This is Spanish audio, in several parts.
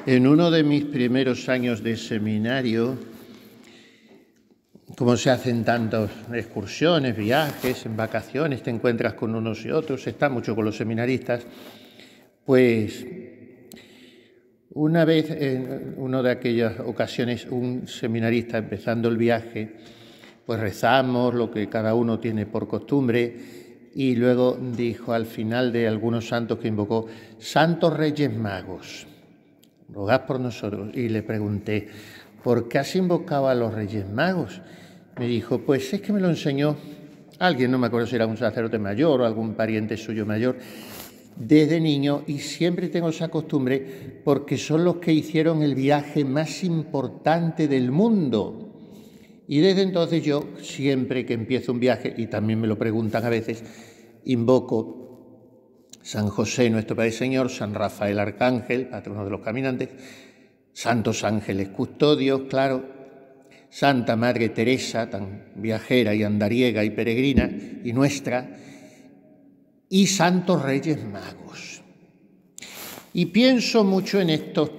En uno de mis primeros años de seminario, como se hacen tantas excursiones, viajes, en vacaciones, te encuentras con unos y otros, se está mucho con los seminaristas, pues una vez, en una de aquellas ocasiones, un seminarista empezando el viaje, pues rezamos lo que cada uno tiene por costumbre y luego dijo al final de algunos santos que invocó: Santos Reyes Magos, rogad por nosotros. Y le pregunté: ¿por qué has invocado a los Reyes Magos? Me dijo: pues es que me lo enseñó alguien, no me acuerdo si era un sacerdote mayor o algún pariente suyo mayor, desde niño, y siempre tengo esa costumbre porque son los que hicieron el viaje más importante del mundo. Y desde entonces yo, siempre que empiezo un viaje, y también me lo preguntan a veces, invoco San José, nuestro Padre Señor, San Rafael Arcángel, patrono de los caminantes, santos ángeles custodios, claro, Santa Madre Teresa, tan viajera y andariega y peregrina, y nuestra, y santos Reyes Magos. Y pienso mucho en estos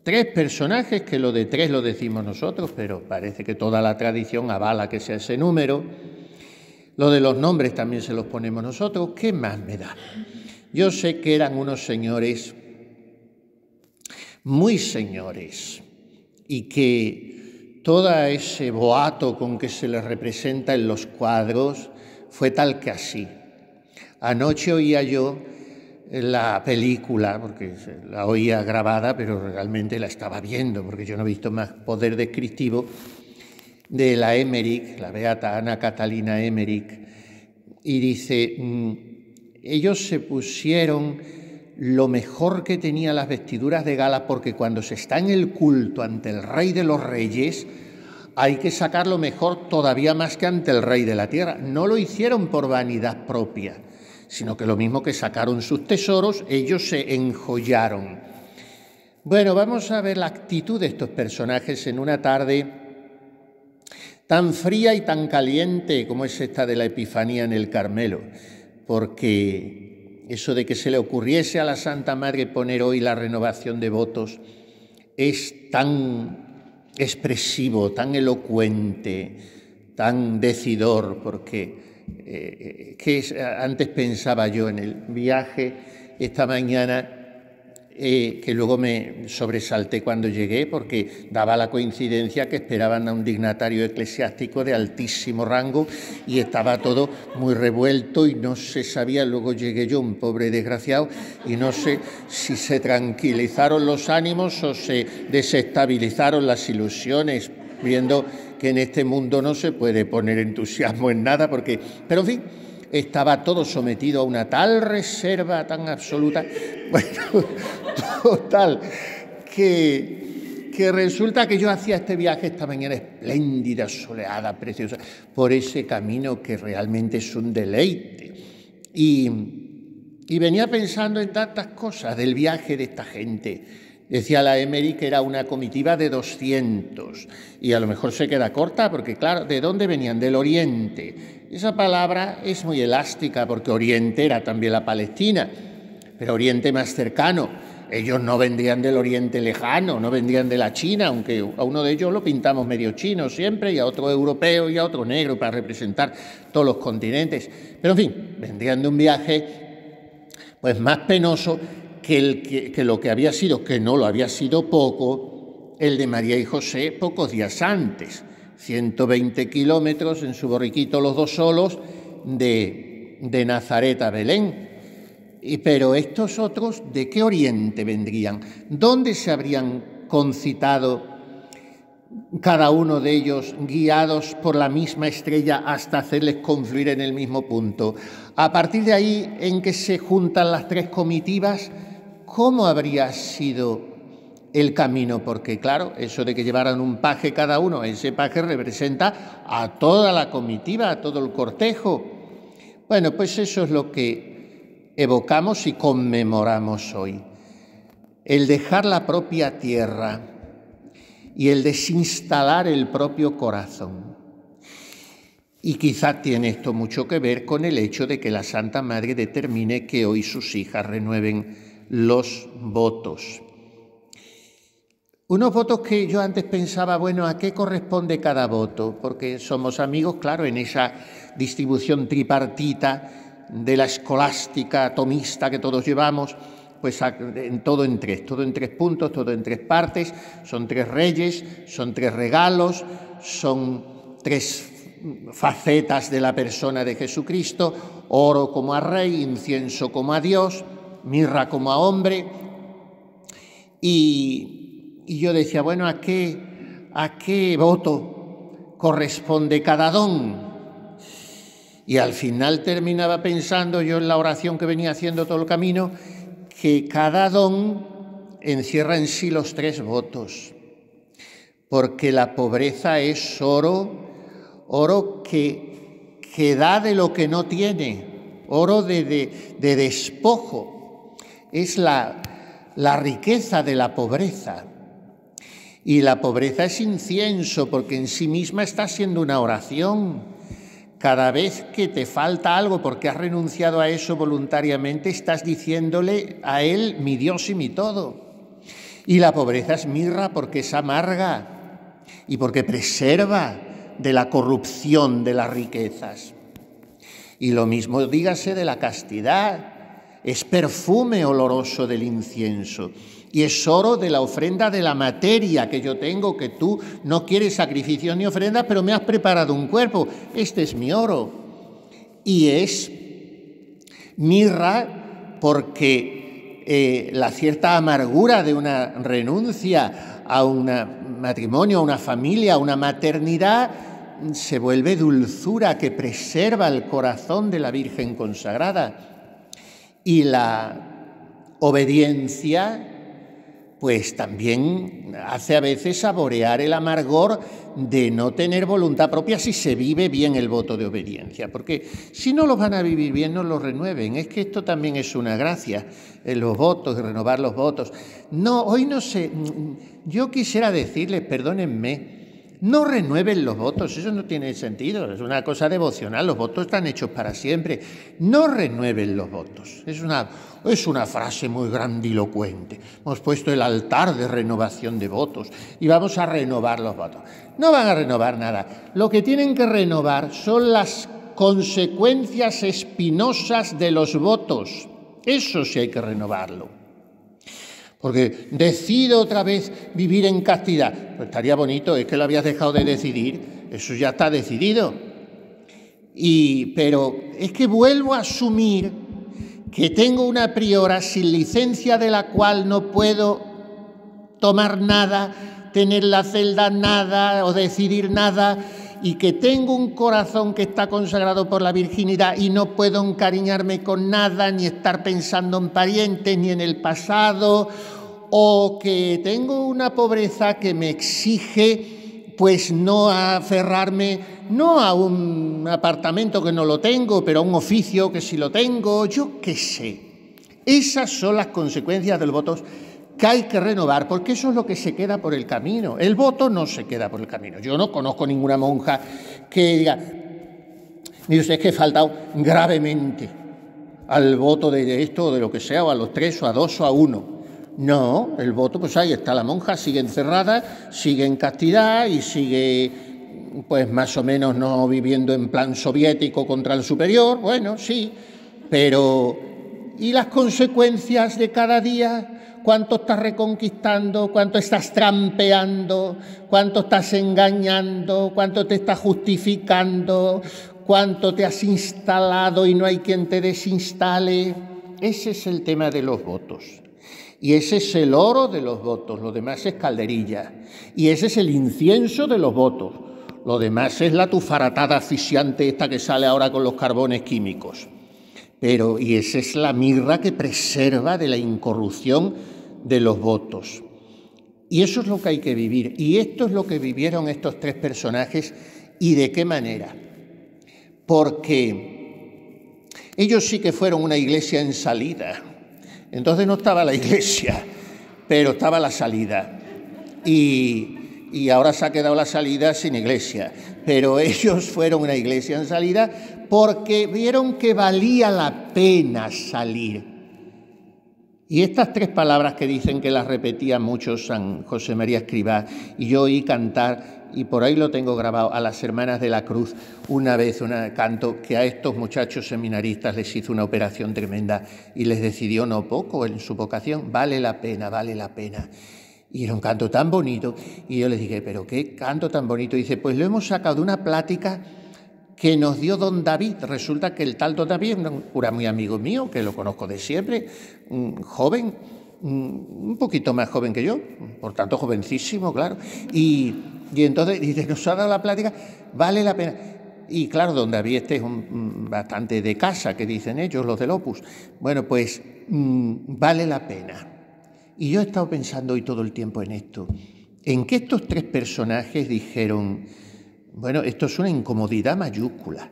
tres personajes, que lo de tres lo decimos nosotros, pero parece que toda la tradición avala que sea ese número. Lo de los nombres también se los ponemos nosotros. ¿Qué más me da? Yo sé que eran unos señores, muy señores, y que todo ese boato con que se les representa en los cuadros fue tal que así. Anoche oía yo la película, porque la oía grabada, pero realmente la estaba viendo, porque yo no he visto más poder descriptivo, de la Emmerich, la beata Ana Catalina Emmerich, y dice: ellos se pusieron lo mejor que tenía las vestiduras de gala, porque cuando se está en el culto ante el Rey de los Reyes, hay que sacar lo mejor todavía más que ante el Rey de la Tierra. No lo hicieron por vanidad propia, sino que lo mismo que sacaron sus tesoros, ellos se enjollaron. Bueno, vamos a ver la actitud de estos personajes en una tarde tan fría y tan caliente como es esta de la Epifanía en el Carmelo, porque eso de que se le ocurriese a la Santa Madre poner hoy la renovación de votos es tan expresivo, tan elocuente, tan decidor, porque antes pensaba yo en el viaje esta mañana, que luego me sobresalté cuando llegué, porque daba la coincidencia que esperaban a un dignatario eclesiástico de altísimo rango y estaba todo muy revuelto y no se sabía. Luego llegué yo, un pobre desgraciado, y no sé si se tranquilizaron los ánimos o se desestabilizaron las ilusiones, viendo que en este mundo no se puede poner entusiasmo en nada, porque, pero en fin, estaba todo sometido a una tal reserva tan absoluta, bueno, total, que resulta que yo hacía este viaje esta mañana espléndida, soleada, preciosa, por ese camino que realmente es un deleite. Y venía pensando en tantas cosas del viaje de esta gente. Decía la Emmerich que era una comitiva de 200, y a lo mejor se queda corta porque, claro, ¿de dónde venían? Del Oriente. Esa palabra es muy elástica porque Oriente era también la Palestina, pero Oriente más cercano. Ellos no vendrían del Oriente lejano, no vendrían de la China, aunque a uno de ellos lo pintamos medio chino siempre, y a otro europeo y a otro negro para representar todos los continentes. Pero en fin, vendrían de un viaje pues más penoso que lo que había sido, que no lo había sido poco, el de María y José pocos días antes. 120 kilómetros en su borriquito los dos solos de Nazaret a Belén. Pero estos otros, ¿de qué oriente vendrían? ¿Dónde se habrían concitado cada uno de ellos, guiados por la misma estrella hasta hacerles confluir en el mismo punto? A partir de ahí, en que se juntan las tres comitivas, ¿cómo habría sido el camino? Porque, claro, eso de que llevaran un paje cada uno, ese paje representa a toda la comitiva, a todo el cortejo. Bueno, pues eso es lo que evocamos y conmemoramos hoy. El dejar la propia tierra y el desinstalar el propio corazón. Y quizá tiene esto mucho que ver con el hecho de que la Santa Madre determine que hoy sus hijas renueven los votos. Unos votos que yo antes pensaba, bueno, ¿a qué corresponde cada voto? Porque somos amigos, claro, en esa distribución tripartita de la escolástica atomista que todos llevamos, pues todo en tres puntos, todo en tres partes, son tres reyes, son tres regalos, son tres facetas de la persona de Jesucristo: oro como a rey, incienso como a Dios, mirra como a hombre. Y yo decía, bueno, ¿a qué voto corresponde cada don? Y al final terminaba pensando yo en la oración que venía haciendo todo el camino, que cada don encierra en sí los tres votos, porque la pobreza es oro que da de lo que no tiene, oro de despojo, es la riqueza de la pobreza. Y la pobreza es incienso, porque en sí misma está siendo una oración. Cada vez que te falta algo porque has renunciado a eso voluntariamente, estás diciéndole a Él, mi Dios y mi todo. Y la pobreza es mirra porque es amarga y porque preserva de la corrupción de las riquezas. Y lo mismo dígase de la castidad, es perfume oloroso del incienso. Y es oro de la ofrenda de la materia que yo tengo, que tú no quieres sacrificios ni ofrendas, pero me has preparado un cuerpo. Este es mi oro. Y es mirra porque la cierta amargura de una renuncia a un matrimonio, a una familia, a una maternidad, se vuelve dulzura que preserva el corazón de la Virgen consagrada. Y la obediencia pues también hace a veces saborear el amargor de no tener voluntad propia si se vive bien el voto de obediencia, porque si no lo van a vivir bien, no lo renueven. Es que esto también es una gracia, los votos, renovar los votos. No, hoy no sé, yo quisiera decirles, perdónenme, no renueven los votos, eso no tiene sentido, es una cosa devocional, los votos están hechos para siempre. No renueven los votos, es una frase muy grandilocuente. Hemos puesto el altar de renovación de votos y vamos a renovar los votos. No van a renovar nada, lo que tienen que renovar son las consecuencias espinosas de los votos, eso sí hay que renovarlo. Porque decido otra vez vivir en castidad. Pues estaría bonito, es que lo habías dejado de decidir, eso ya está decidido. Pero es que vuelvo a asumir que tengo una priora sin licencia de la cual no puedo tomar nada, tener la celda nada o decidir nada, y que tengo un corazón que está consagrado por la virginidad y no puedo encariñarme con nada, ni estar pensando en parientes, ni en el pasado, o que tengo una pobreza que me exige pues no aferrarme, no a un apartamento que no lo tengo, pero a un oficio que sí lo tengo, yo qué sé. Esas son las consecuencias de los votos que hay que renovar, porque eso es lo que se queda por el camino. El voto no se queda por el camino. Yo no conozco ninguna monja que diga, mire usted, es que he faltado gravemente al voto de esto o de lo que sea, o a los 3 o a 2 o a 1. No, el voto, pues ahí está la monja, sigue encerrada, sigue en castidad y sigue, pues más o menos no viviendo en plan soviético contra el superior, bueno, sí, pero ¿y las consecuencias de cada día? ¿Cuánto estás reconquistando? ¿Cuánto estás trampeando? ¿Cuánto estás engañando? ¿Cuánto te estás justificando? ¿Cuánto te has instalado y no hay quien te desinstale? Ese es el tema de los votos. Y ese es el oro de los votos, lo demás es calderilla. Y ese es el incienso de los votos, lo demás es la tufaratada asfixiante esta que sale ahora con los carbones químicos. Y esa es la mirra que preserva de la incorrupción de los votos. Y eso es lo que hay que vivir. Y esto es lo que vivieron estos tres personajes. ¿Y de qué manera? Porque ellos sí que fueron una iglesia en salida. Entonces no estaba la iglesia, pero estaba la salida. Y ahora se ha quedado la salida sin iglesia. Pero ellos fueron una iglesia en salida porque vieron que valía la pena salir. Y estas tres palabras que dicen que las repetía mucho San José María Escrivá, y yo oí cantar, y por ahí lo tengo grabado, a las Hermanas de la Cruz, una vez un canto que a estos muchachos seminaristas les hizo una operación tremenda y les decidió no poco en su vocación, vale la pena, vale la pena. Y era un canto tan bonito, y yo les dije, ¿pero qué canto tan bonito? Y dice, pues lo hemos sacado de una plática que nos dio don David. Resulta que el tal don David es un cura muy amigo mío, que lo conozco de siempre, joven, un poquito más joven que yo, por tanto jovencísimo, claro. Y entonces dice, nos ha dado la plática, vale la pena. Y claro, don David este es bastante de casa, que dicen ellos, los del Opus. Bueno, pues vale la pena. Y yo he estado pensando hoy todo el tiempo en esto, en que estos tres personajes dijeron, bueno, esto es una incomodidad mayúscula.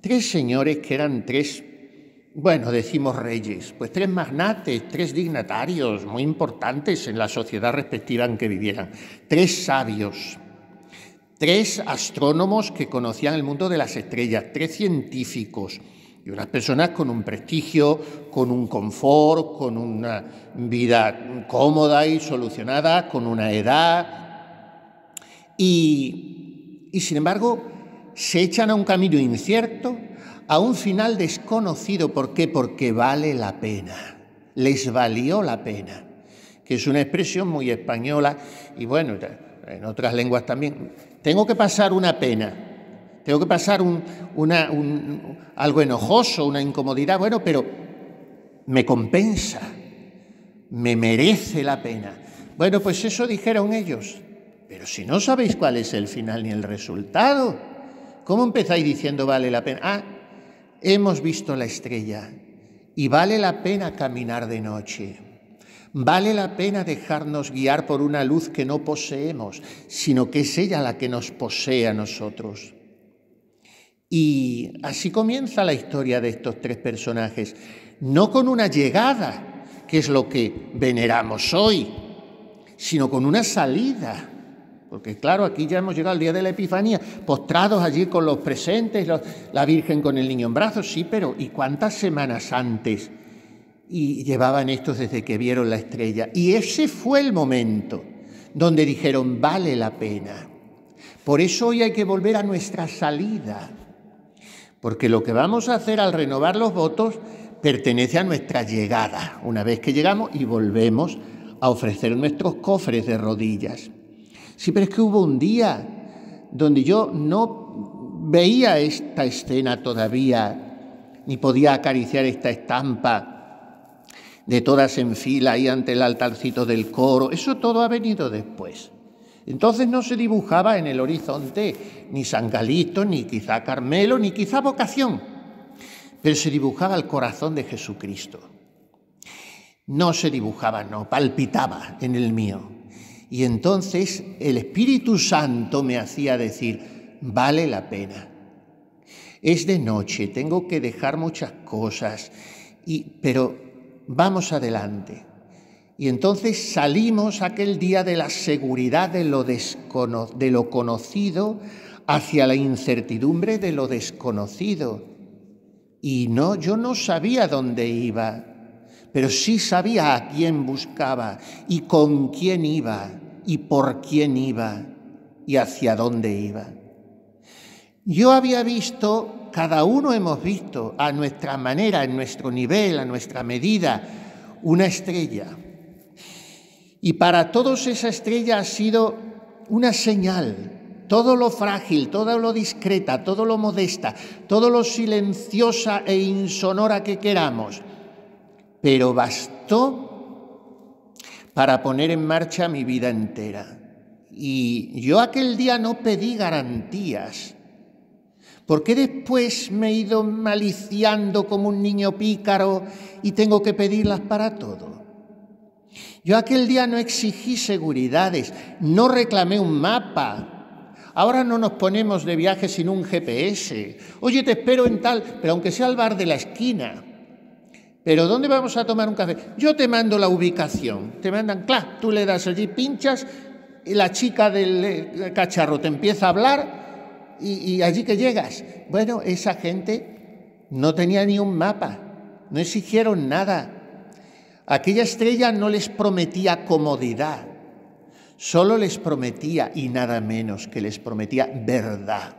Tres señores que eran tres, bueno, decimos reyes, pues tres magnates, tres dignatarios muy importantes en la sociedad respectiva en que vivieran, tres sabios, tres astrónomos que conocían el mundo de las estrellas, tres científicos y unas personas con un prestigio, con un confort, con una vida cómoda y solucionada, con una edad. Y sin embargo, se echan a un camino incierto, a un final desconocido. ¿Por qué? Porque vale la pena. Les valió la pena, que es una expresión muy española y bueno, en otras lenguas también. Tengo que pasar una pena. Tengo que pasar algo enojoso, una incomodidad, bueno, pero me compensa, me merece la pena. Bueno, pues eso dijeron ellos. Pero si no sabéis cuál es el final ni el resultado, ¿cómo empezáis diciendo vale la pena? Ah, hemos visto la estrella y vale la pena caminar de noche. Vale la pena dejarnos guiar por una luz que no poseemos, sino que es ella la que nos posee a nosotros. Y así comienza la historia de estos tres personajes, no con una llegada, que es lo que veneramos hoy, sino con una salida. Porque claro, aquí ya hemos llegado al día de la Epifanía, postrados allí con los presentes, la Virgen con el niño en brazos, sí, pero ¿y cuántas semanas antes? Y llevaban estos desde que vieron la estrella. Y ese fue el momento donde dijeron, vale la pena. Por eso hoy hay que volver a nuestra salida. Porque lo que vamos a hacer al renovar los votos pertenece a nuestra llegada, una vez que llegamos y volvemos a ofrecer nuestros cofres de rodillas. Sí, pero es que hubo un día donde yo no veía esta escena todavía, ni podía acariciar esta estampa de todas en fila ahí ante el altarcito del coro. Eso todo ha venido después. Entonces no se dibujaba en el horizonte ni San Calixto, ni quizá Carmelo, ni quizá vocación, pero se dibujaba el corazón de Jesucristo. No se dibujaba, no, palpitaba en el mío. Y entonces el Espíritu Santo me hacía decir, vale la pena. Es de noche, tengo que dejar muchas cosas, pero vamos adelante. Y entonces salimos aquel día de la seguridad de lo conocido hacia la incertidumbre de lo desconocido. Y no, yo no sabía dónde iba, pero sí sabía a quién buscaba y con quién iba y por quién iba y hacia dónde iba. Yo había visto, cada uno hemos visto a nuestra manera, en nuestro nivel, a nuestra medida, una estrella. Y para todos esa estrella ha sido una señal, todo lo frágil, todo lo discreta, todo lo modesta, todo lo silenciosa e insonora que queramos. Pero bastó para poner en marcha mi vida entera. Y yo aquel día no pedí garantías, porque después me he ido maliciando como un niño pícaro y tengo que pedirlas para todo. Yo aquel día no exigí seguridades, no reclamé un mapa. Ahora no nos ponemos de viaje sin un GPS. Oye, te espero en tal, pero aunque sea al bar de la esquina. ¿Pero dónde vamos a tomar un café? Yo te mando la ubicación. Te mandan, claro, tú le das allí, pinchas, y la chica del cacharro te empieza a hablar y allí que llegas. Bueno, esa gente no tenía ni un mapa, no exigieron nada. Aquella estrella no les prometía comodidad, solo les prometía, y nada menos que les prometía, verdad.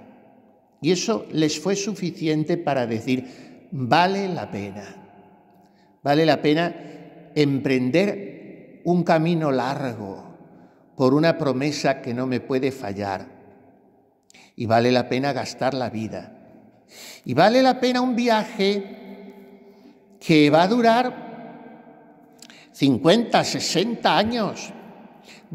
Y eso les fue suficiente para decir, vale la pena emprender un camino largo por una promesa que no me puede fallar. Y vale la pena gastar la vida. Y vale la pena un viaje que va a durar 50, 60 años.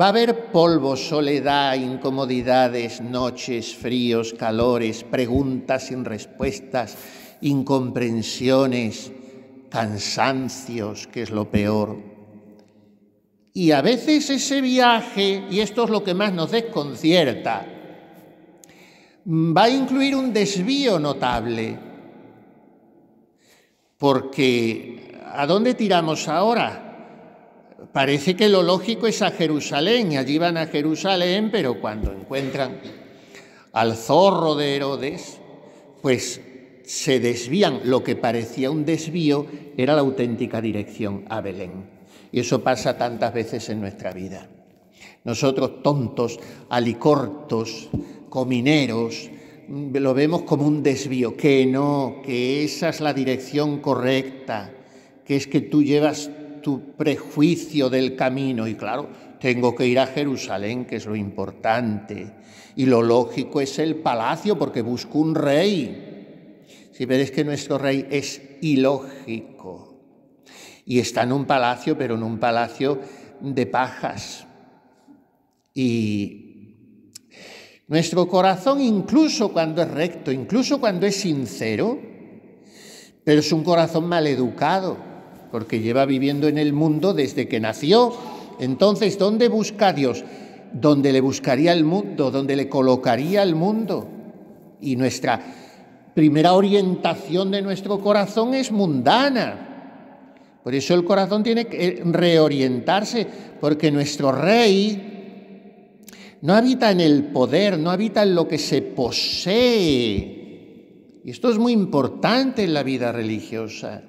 Va a haber polvo, soledad, incomodidades, noches, fríos, calores, preguntas sin respuestas, incomprensiones, cansancios, que es lo peor. Y a veces ese viaje, y esto es lo que más nos desconcierta, va a incluir un desvío notable. Porque ¿a dónde tiramos ahora? Parece que lo lógico es a Jerusalén, y allí van a Jerusalén, pero cuando encuentran al zorro de Herodes, pues se desvían. Lo que parecía un desvío era la auténtica dirección, a Belén. Y eso pasa tantas veces en nuestra vida. Nosotros, tontos, alicortos, comineros, lo vemos como un desvío, que no, que esa es la dirección correcta, que es que tú llevas tu prejuicio del camino y claro, tengo que ir a Jerusalén, que es lo importante, y lo lógico es el palacio porque busco un rey. Si ves que nuestro rey es ilógico y está en un palacio, pero en un palacio de pajas. Y nuestro corazón, incluso cuando es recto, incluso cuando es sincero, pero es un corazón maleducado, porque lleva viviendo en el mundo desde que nació. Entonces, ¿dónde busca a Dios? ¿Dónde le buscaría el mundo? ¿Dónde le colocaría el mundo? Y nuestra primera orientación de nuestro corazón es mundana. Por eso el corazón tiene que reorientarse, porque nuestro rey no habita en el poder, no habita en lo que se posee. Y esto es muy importante en la vida religiosa.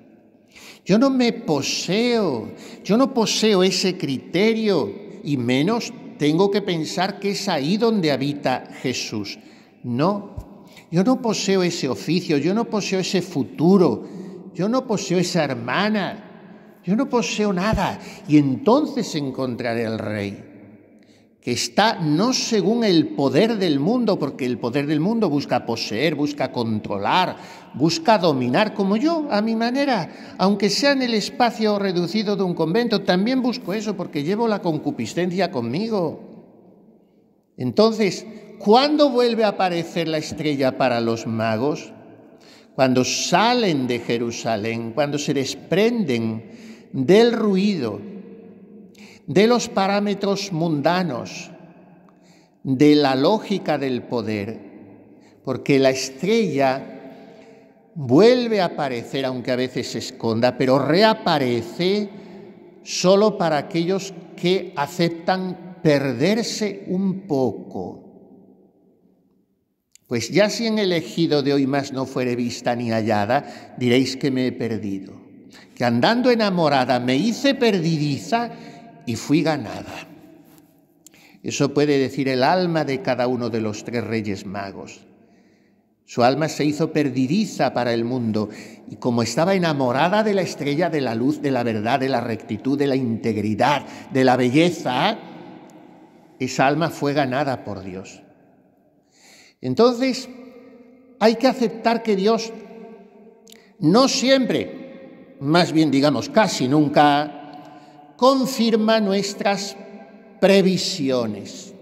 Yo no me poseo, yo no poseo ese criterio, y menos tengo que pensar que es ahí donde habita Jesús. No, yo no poseo ese oficio, yo no poseo ese futuro, yo no poseo esa hermana, yo no poseo nada. Y entonces encontraré al Rey, que está no según el poder del mundo, porque el poder del mundo busca poseer, busca controlar, busca dominar, como yo, a mi manera, aunque sea en el espacio reducido de un convento, también busco eso porque llevo la concupiscencia conmigo. Entonces, ¿cuándo vuelve a aparecer la estrella para los magos? Cuando salen de Jerusalén, cuando se desprenden del ruido, de los parámetros mundanos, de la lógica del poder, porque la estrella vuelve a aparecer, aunque a veces se esconda, pero reaparece solo para aquellos que aceptan perderse un poco. Pues ya si en el ejido de hoy más no fuere vista ni hallada, diréis que me he perdido, que andando enamorada me hice perdidiza y fui ganada. Eso puede decir el alma de cada uno de los tres reyes magos. Su alma se hizo perdidiza para el mundo, y como estaba enamorada de la estrella de la luz, de la verdad, de la rectitud, de la integridad, de la belleza, esa alma fue ganada por Dios. Entonces, hay que aceptar que Dios no siempre, más bien digamos casi nunca, confirma nuestras previsiones.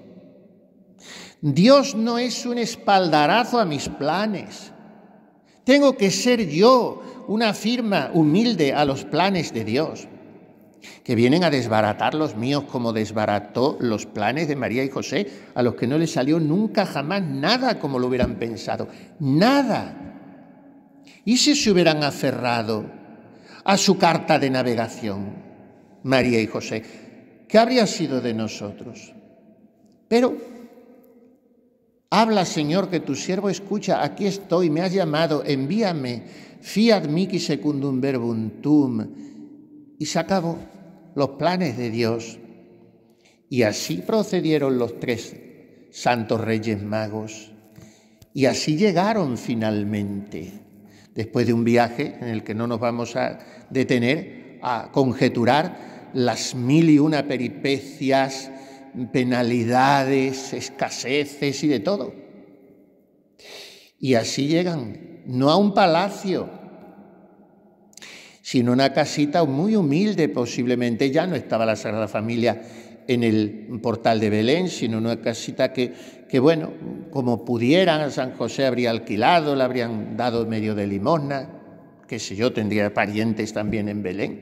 Dios no es un espaldarazo a mis planes. Tengo que ser yo una firma humilde a los planes de Dios, que vienen a desbaratar los míos como desbarató los planes de María y José, a los que no les salió nunca jamás nada como lo hubieran pensado. Nada. ¿Y si se hubieran aferrado a su carta de navegación, María y José? ¿Qué habría sido de nosotros? Pero habla, Señor, que tu siervo escucha, aquí estoy, me has llamado, envíame, fiat mihi secundum verbum tuum. y se acabó los planes de Dios. Y así procedieron los 3 santos Reyes Magos. Y así llegaron finalmente, después de un viaje en el que no nos vamos a detener a conjeturar las 1001 peripecias, penalidades, escaseces y de todo. Y así llegan, no a un palacio, sino a una casita muy humilde posiblemente. Ya no estaba la Sagrada Familia en el portal de Belén, sino una casita que bueno, como pudieran, San José habría alquilado, le habrían dado medio de limosna, qué sé yo, tendría parientes también en Belén,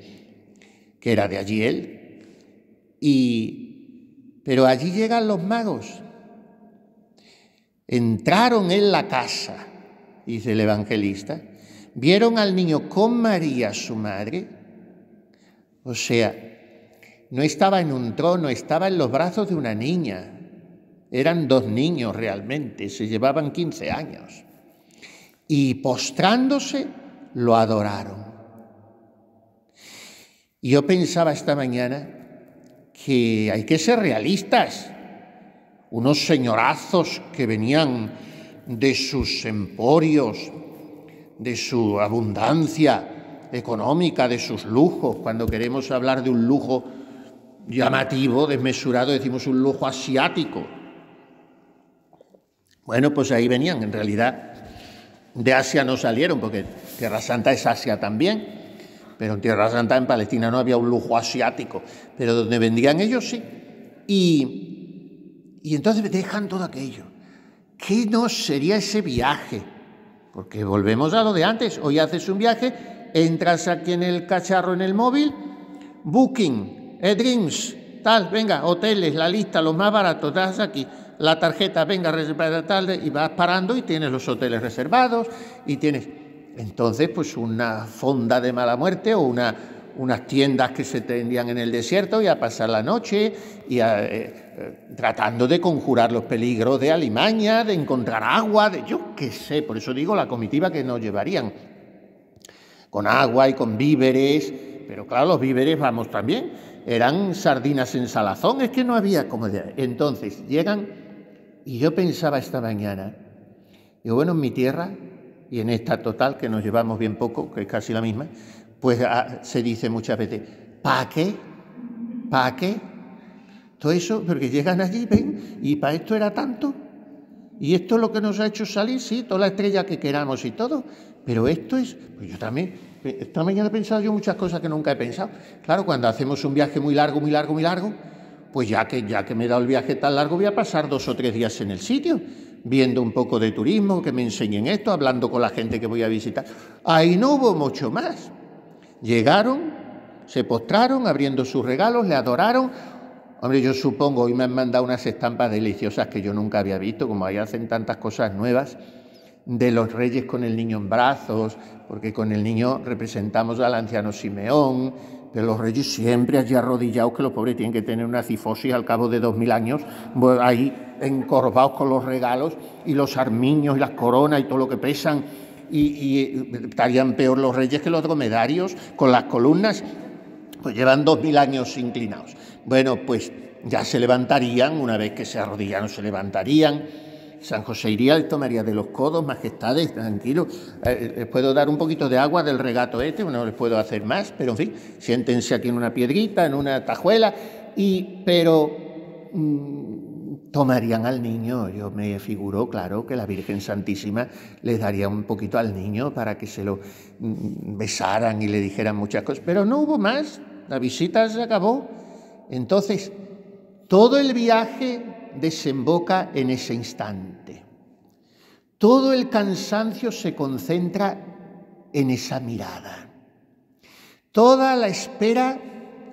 que era de allí él. Pero allí llegan los magos. Entraron en la casa, dice el evangelista, vieron al niño con María, su madre, o sea, no estaba en un trono, estaba en los brazos de una niña. Eran 2 niños realmente, se llevaban 15 años. Y postrándose, lo adoraron. Y yo pensaba esta mañana que hay que ser realistas. Unos señorazos que venían de sus emporios, de su abundancia económica, de sus lujos. Cuando queremos hablar de un lujo llamativo, desmesurado, decimos un lujo asiático. Bueno, pues ahí venían. En realidad de Asia no salieron, porque Tierra Santa es Asia también, pero en Tierra Santa, en Palestina, no había un lujo asiático, pero donde vendían ellos sí. Y entonces dejan todo aquello. ¿Qué no sería ese viaje? Porque volvemos a lo de antes. Hoy haces un viaje, entras aquí en el cacharro, en el móvil, Booking, eDreams, tal, venga, hoteles, la lista, los más baratos, das aquí, la tarjeta, venga, reservada tal, y vas parando y tienes los hoteles reservados y tienes... Entonces, pues una fonda de mala muerte o unas tiendas que se tendrían en el desierto y a pasar la noche y tratando de conjurar los peligros de alimaña, de encontrar agua, de yo qué sé, por eso digo la comitiva que nos llevarían, con agua y con víveres, pero claro, los víveres, vamos, también, eran sardinas en salazón, es que no había comodidad. Entonces, llegan, y yo pensaba esta mañana, digo, bueno, en mi tierra, y en esta total, que nos llevamos bien poco, que es casi la misma, pues se dice muchas veces, ¿para qué? ¿Para qué? Todo eso, porque llegan allí, ven, y para esto era tanto, y esto es lo que nos ha hecho salir, sí, toda la estrella que queramos y todo, pero esto es, pues yo también, esta mañana he pensado yo muchas cosas que nunca he pensado. Claro, cuando hacemos un viaje muy largo, pues ya que me he dado el viaje tan largo, voy a pasar 2 o 3 días en el sitio, viendo un poco de turismo, que me enseñen esto, hablando con la gente que voy a visitar. Ahí no hubo mucho más. Llegaron, se postraron, abriendo sus regalos, le adoraron. Hombre, yo supongo, hoy me han mandado unas estampas deliciosas que yo nunca había visto, como ahí hacen tantas cosas nuevas, de los reyes con el niño en brazos, porque con el niño representamos al anciano Simeón, de los reyes siempre allí arrodillados, que los pobres tienen que tener una cifosis al cabo de 2000 años, ahí encorvados con los regalos y los armiños y las coronas y todo lo que pesan, y estarían peor los reyes que los dromedarios con las columnas, pues llevan 2000 años inclinados. Bueno, pues ya se levantarían, una vez que se arrodillaron se levantarían. San José iría, les tomaría de los codos, majestades, tranquilo, les puedo dar un poquito de agua del regato no les puedo hacer más, pero en fin, siéntense aquí en una piedrita, en una tajuela, pero tomarían al niño. Yo me figuro, claro, que la Virgen Santísima les daría un poquito al niño para que se lo besaran y le dijeran muchas cosas, pero no hubo más, la visita se acabó. Entonces, todo el viaje desemboca en ese instante. Todo el cansancio se concentra en esa mirada. Toda la espera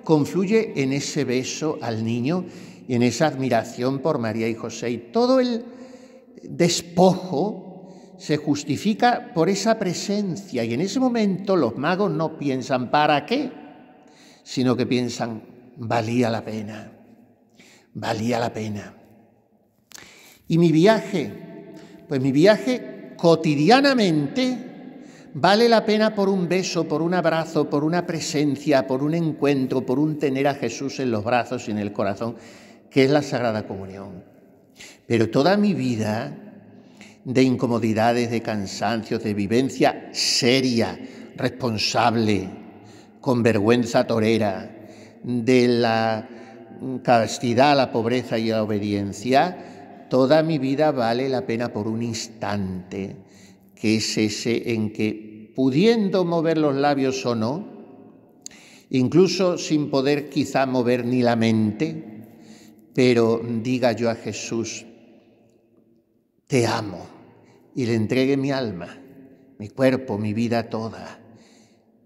confluye en ese beso al niño y en esa admiración por María y José. Y todo el despojo se justifica por esa presencia. Y en ese momento los magos no piensan ¿para qué?, sino que piensan valía la pena, valía la pena. Y mi viaje, pues mi viaje cotidianamente Vale la pena por un beso, por un abrazo, por una presencia, por un encuentro, por un tener a Jesús en los brazos y en el corazón, que es la Sagrada Comunión. Pero toda mi vida de incomodidades, de cansancios, de vivencia seria, responsable, con vergüenza torera, de la castidad, la pobreza y la obediencia, toda mi vida vale la pena por un instante, que es ese en que, pudiendo mover los labios o no, incluso sin poder quizá mover ni la mente, pero diga yo a Jesús, te amo, y le entregue mi alma, mi cuerpo, mi vida toda.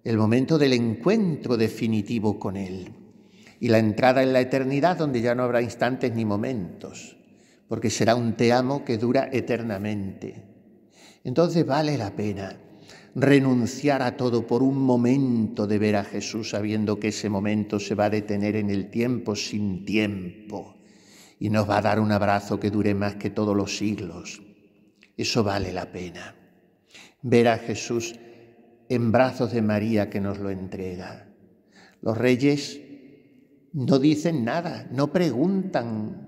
El momento del encuentro definitivo con Él y la entrada en la eternidad, donde ya no habrá instantes ni momentos, porque será un te amo que dura eternamente. Entonces vale la pena renunciar a todo por un momento de ver a Jesús, sabiendo que ese momento se va a detener en el tiempo sin tiempo y nos va a dar un abrazo que dure más que todos los siglos. Eso vale la pena. Ver a Jesús en brazos de María que nos lo entrega. Los reyes no dicen nada, no preguntan,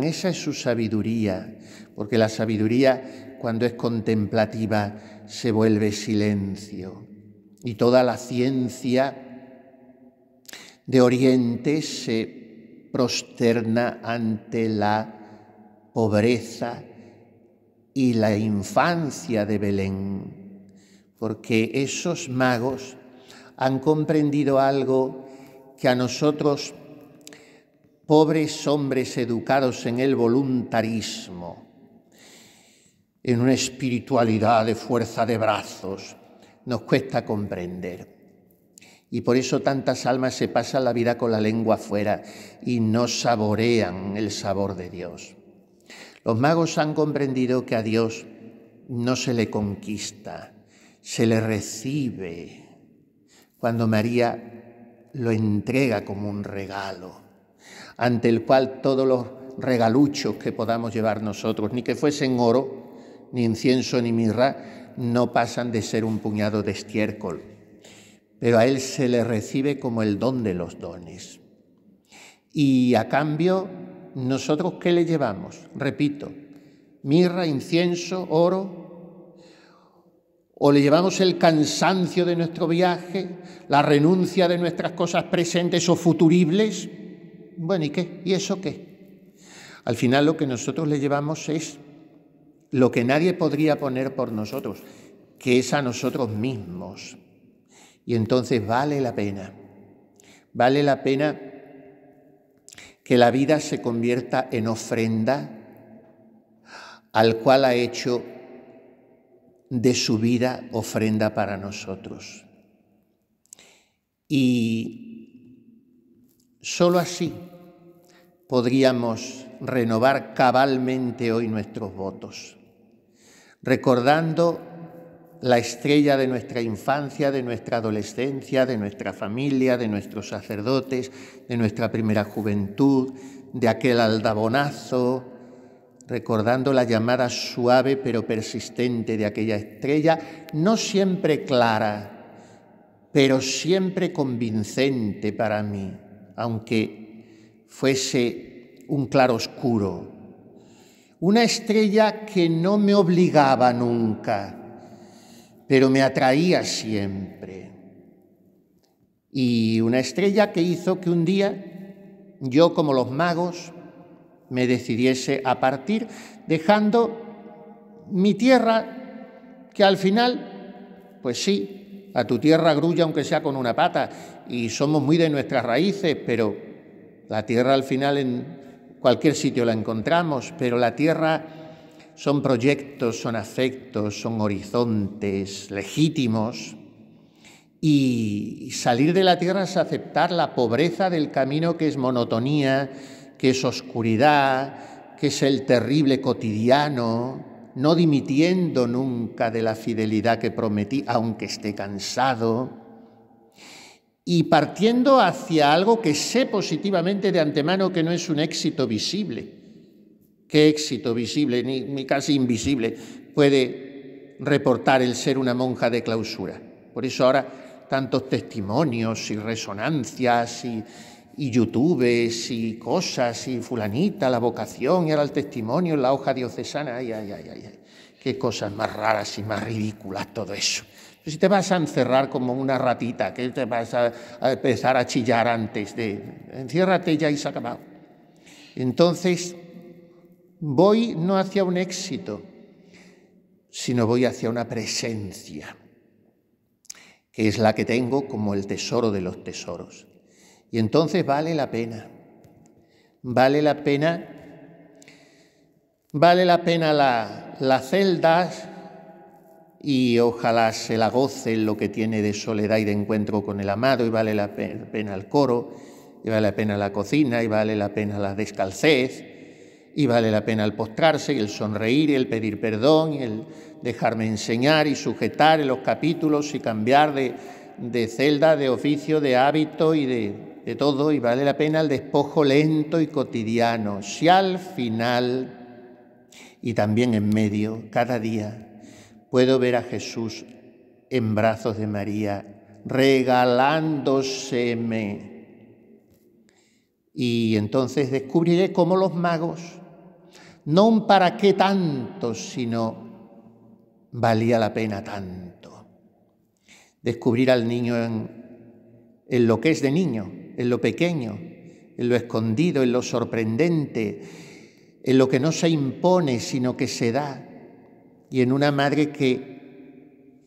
esa es su sabiduría, porque la sabiduría, cuando es contemplativa, se vuelve silencio. Y toda la ciencia de Oriente se prosterna ante la pobreza y la infancia de Belén, porque esos magos han comprendido algo que a nosotros, pobres hombres educados en el voluntarismo, en una espiritualidad de fuerza de brazos, nos cuesta comprender. Y por eso tantas almas se pasan la vida con la lengua afuera y no saborean el sabor de Dios. Los magos han comprendido que a Dios no se le conquista, se le recibe cuando María lo entrega como un regalo, ante el cual todos los regaluchos que podamos llevar nosotros, ni que fuesen oro, ni incienso, ni mirra, no pasan de ser un puñado de estiércol. Pero a Él se le recibe como el don de los dones. Y a cambio, ¿nosotros qué le llevamos? Repito, mirra, incienso, oro, o le llevamos el cansancio de nuestro viaje, la renuncia de nuestras cosas presentes o futuribles. Bueno, ¿y qué? ¿Y eso qué? Al final lo que nosotros le llevamos es lo que nadie podría poner por nosotros, que es a nosotros mismos. Y entonces vale la pena que la vida se convierta en ofrenda al cual ha hecho de su vida ofrenda para nosotros. Y solo así podríamos renovar cabalmente hoy nuestros votos, recordando la estrella de nuestra infancia, de nuestra adolescencia, de nuestra familia, de nuestros sacerdotes, de nuestra primera juventud, de aquel aldabonazo, recordando la llamada suave pero persistente de aquella estrella, no siempre clara, pero siempre convincente para mí, aunque fuese un claroscuro. Una estrella que no me obligaba nunca, pero me atraía siempre. Y una estrella que hizo que un día yo, como los magos, me decidiese a partir, dejando mi tierra, que al final, pues sí, a tu tierra grulla aunque sea con una pata, y somos muy de nuestras raíces, pero la tierra al final en cualquier sitio la encontramos, pero la tierra son proyectos, son afectos, son horizontes legítimos, y salir de la tierra es aceptar la pobreza del camino, que es monotonía, que es oscuridad, que es el terrible cotidiano, no dimitiendo nunca de la fidelidad que prometí, aunque esté cansado, y partiendo hacia algo que sé positivamente de antemano que no es un éxito visible. ¿Qué éxito visible, ni casi invisible, puede reportar el ser una monja de clausura. Por eso ahora tantos testimonios y resonancias y youtubes y cosas y fulanita, la vocación y ahora el testimonio en la hoja diocesana. Ay, ay, ay, ay. Qué cosas más raras y más ridículas todo eso. Si te vas a encerrar como una ratita, que te vas a empezar a chillar antes de... Enciérrate ya y se ha acabado. Entonces, voy no hacia un éxito, sino voy hacia una presencia, que es la que tengo como el tesoro de los tesoros. Y entonces vale la pena la celda y ojalá se la goce en lo que tiene de soledad y de encuentro con el amado, y vale la pena el coro, y vale la pena la cocina, y vale la pena la descalcez, y vale la pena el postrarse, y el sonreír, y el pedir perdón, y el dejarme enseñar y sujetar en los capítulos y cambiar de celda, de oficio, de hábito y de todo, y vale la pena el despojo lento y cotidiano. Si al final y también en medio, cada día, puedo ver a Jesús en brazos de María, regalándoseme. Y entonces descubriré cómo los magos, no un para qué tanto, sino valía la pena tanto. Descubrir al niño en lo que es de niño, en lo pequeño, en lo escondido, en lo sorprendente, en lo que no se impone, sino que se da, y en una madre que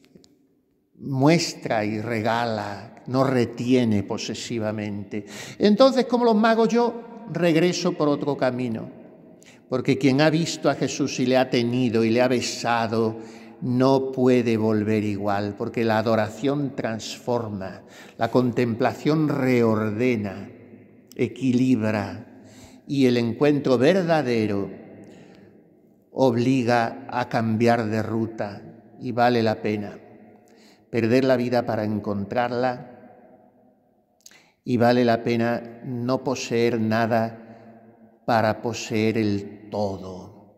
muestra y regala, no retiene posesivamente. Entonces, como los magos, yo regreso por otro camino, porque quien ha visto a Jesús y le ha tenido y le ha besado, no puede volver igual, porque la adoración transforma, la contemplación reordena, equilibra, y el encuentro verdadero obliga a cambiar de ruta, y vale la pena perder la vida para encontrarla, y vale la pena no poseer nada para poseer el todo.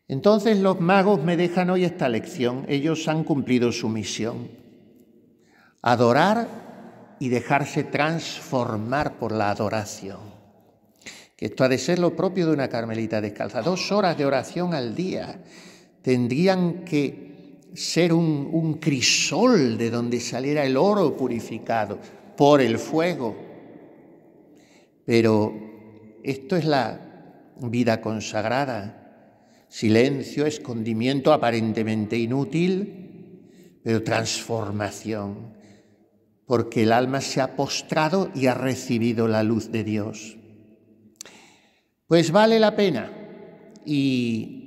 Entonces los magos me dejan hoy esta lección. Ellos han cumplido su misión: adorar y dejarse transformar por la adoración. Que esto ha de ser lo propio de una carmelita descalza. 2 horas de oración al día tendrían que ser un crisol de donde saliera el oro purificado por el fuego. Pero esto es la vida consagrada. Silencio, escondimiento aparentemente inútil, pero transformación, porque el alma se ha postrado y ha recibido la luz de Dios. Pues vale la pena, y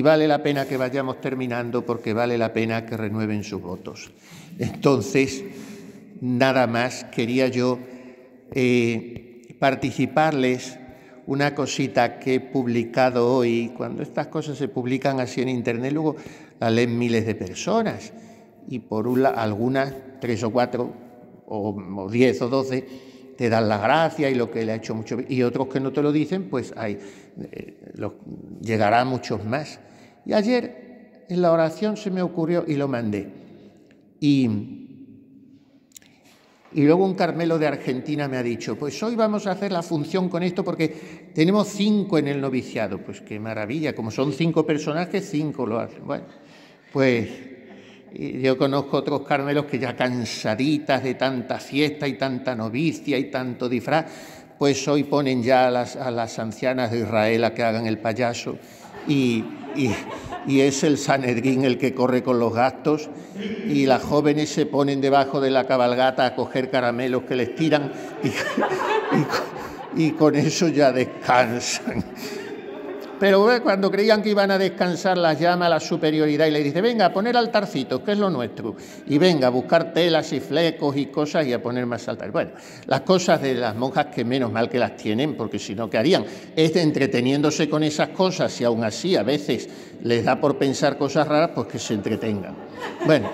vale la pena que vayamos terminando, porque vale la pena que renueven sus votos. Entonces, nada más, quería yo participarles una cosita que he publicado hoy. Cuando estas cosas se publican así en internet, luego las leen miles de personas, y por algunas 3 o 4 o 10 o 12 te dan las gracias y lo que le ha hecho mucho bien, y otros que no te lo dicen, pues llegará a muchos más. Y ayer en la oración se me ocurrió y lo mandé. Y luego un Carmelo de Argentina me ha dicho, pues hoy vamos a hacer la función con esto porque tenemos 5 en el noviciado. Pues qué maravilla, como son 5 personajes, 5 lo hacen. Bueno, pues yo conozco otros Carmelos que ya cansaditas de tanta fiesta y tanta novicia y tanto disfraz, pues hoy ponen ya a las ancianas de Israel a que hagan el payaso, y es el Sanedrín el que corre con los gastos, y las jóvenes se ponen debajo de la cabalgata a coger caramelos que les tiran y con eso ya descansan. Pero cuando creían que iban a descansar, las llama a la superioridad y les dice, venga, a poner altarcitos, que es lo nuestro, y venga a buscar telas y flecos y cosas y a poner más altares. Bueno, las cosas de las monjas, que menos mal que las tienen, porque si no, ¿qué harían? Entreteniéndose con esas cosas, y aún así a veces les da por pensar cosas raras, pues que se entretengan. Bueno,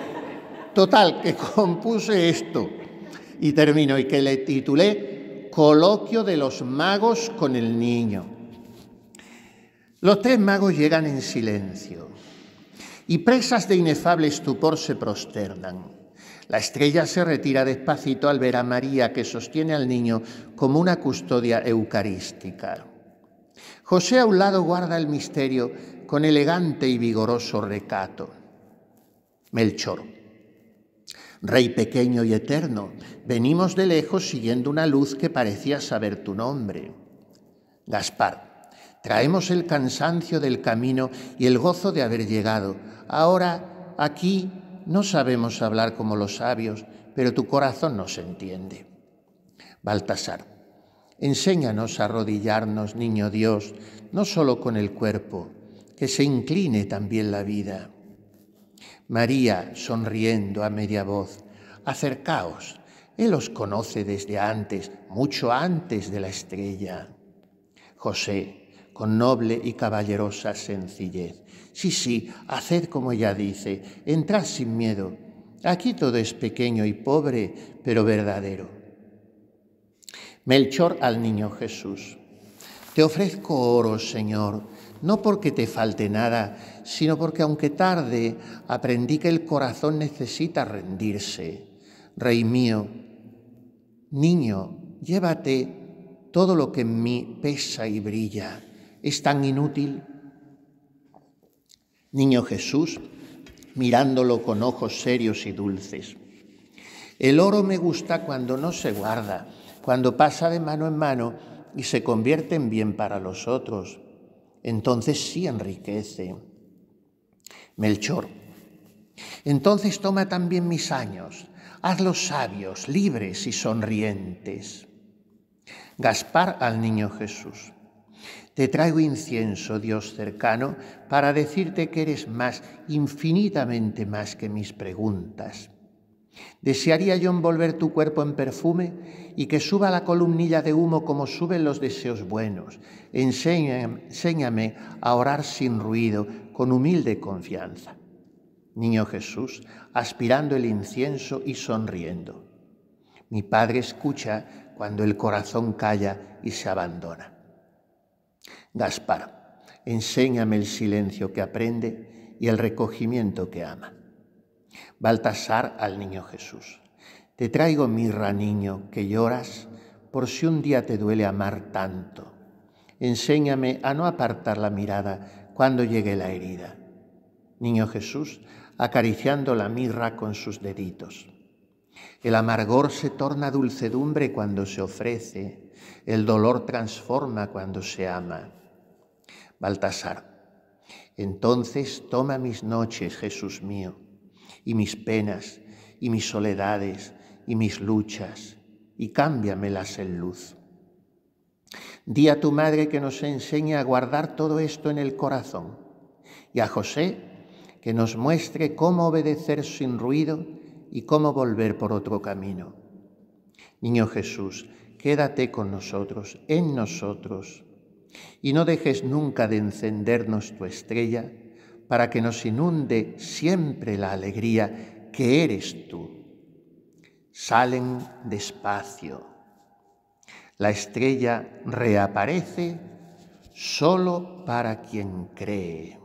total, que compuse esto y termino, y que le titulé Coloquio de los magos con el niño. Los 3 magos llegan en silencio, y presas de inefable estupor se prosternan. La estrella se retira despacito al ver a María, que sostiene al niño como una custodia eucarística. José a un lado guarda el misterio con elegante y vigoroso recato. Melchor: Rey pequeño y eterno, venimos de lejos siguiendo una luz que parecía saber tu nombre. Gaspar: traemos el cansancio del camino y el gozo de haber llegado. Ahora, aquí, no sabemos hablar como los sabios, pero tu corazón nos entiende. Baltasar: enséñanos a arrodillarnos, niño Dios, no solo con el cuerpo, que se incline también la vida. María, sonriendo a media voz: acercaos, Él os conoce desde antes, mucho antes de la estrella. José, con noble y caballerosa sencillez: sí, haced como ella dice, entrad sin miedo. Aquí todo es pequeño y pobre, pero verdadero. Melchor al niño Jesús: te ofrezco oro, Señor, no porque te falte nada, sino porque aunque tarde, aprendí que el corazón necesita rendirse. Rey mío, niño, llévate todo lo que en mí pesa y brilla. ¿Es tan inútil? Niño Jesús, mirándolo con ojos serios y dulces: el oro me gusta cuando no se guarda, cuando pasa de mano en mano y se convierte en bien para los otros. Entonces sí enriquece. Melchor: entonces toma también mis años, hazlos sabios, libres y sonrientes. Gaspar al niño Jesús: te traigo incienso, Dios cercano, para decirte que eres más, infinitamente más que mis preguntas. Desearía yo envolver tu cuerpo en perfume y que suba la columnilla de humo como suben los deseos buenos. Enséñame a orar sin ruido, con humilde confianza. Niño Jesús, aspirando el incienso y sonriendo: mi Padre escucha cuando el corazón calla y se abandona. Gaspar: enséñame el silencio que aprende y el recogimiento que ama. Baltasar al niño Jesús: te traigo mirra, niño, que lloras, por si un día te duele amar tanto. Enséñame a no apartar la mirada cuando llegue la herida. Niño Jesús, acariciando la mirra con sus deditos: el amargor se torna dulcedumbre cuando se ofrece, el dolor transforma cuando se ama. Baltasar: entonces toma mis noches, Jesús mío, y mis penas, y mis soledades, y mis luchas, y cámbiamelas en luz. Di a tu madre que nos enseñe a guardar todo esto en el corazón, y a José que nos muestre cómo obedecer sin ruido y cómo volver por otro camino. Niño Jesús, quédate con nosotros, en nosotros, y no dejes nunca de encendernos tu estrella, para que nos inunde siempre la alegría que eres tú. Salen despacio. La estrella reaparece solo para quien cree.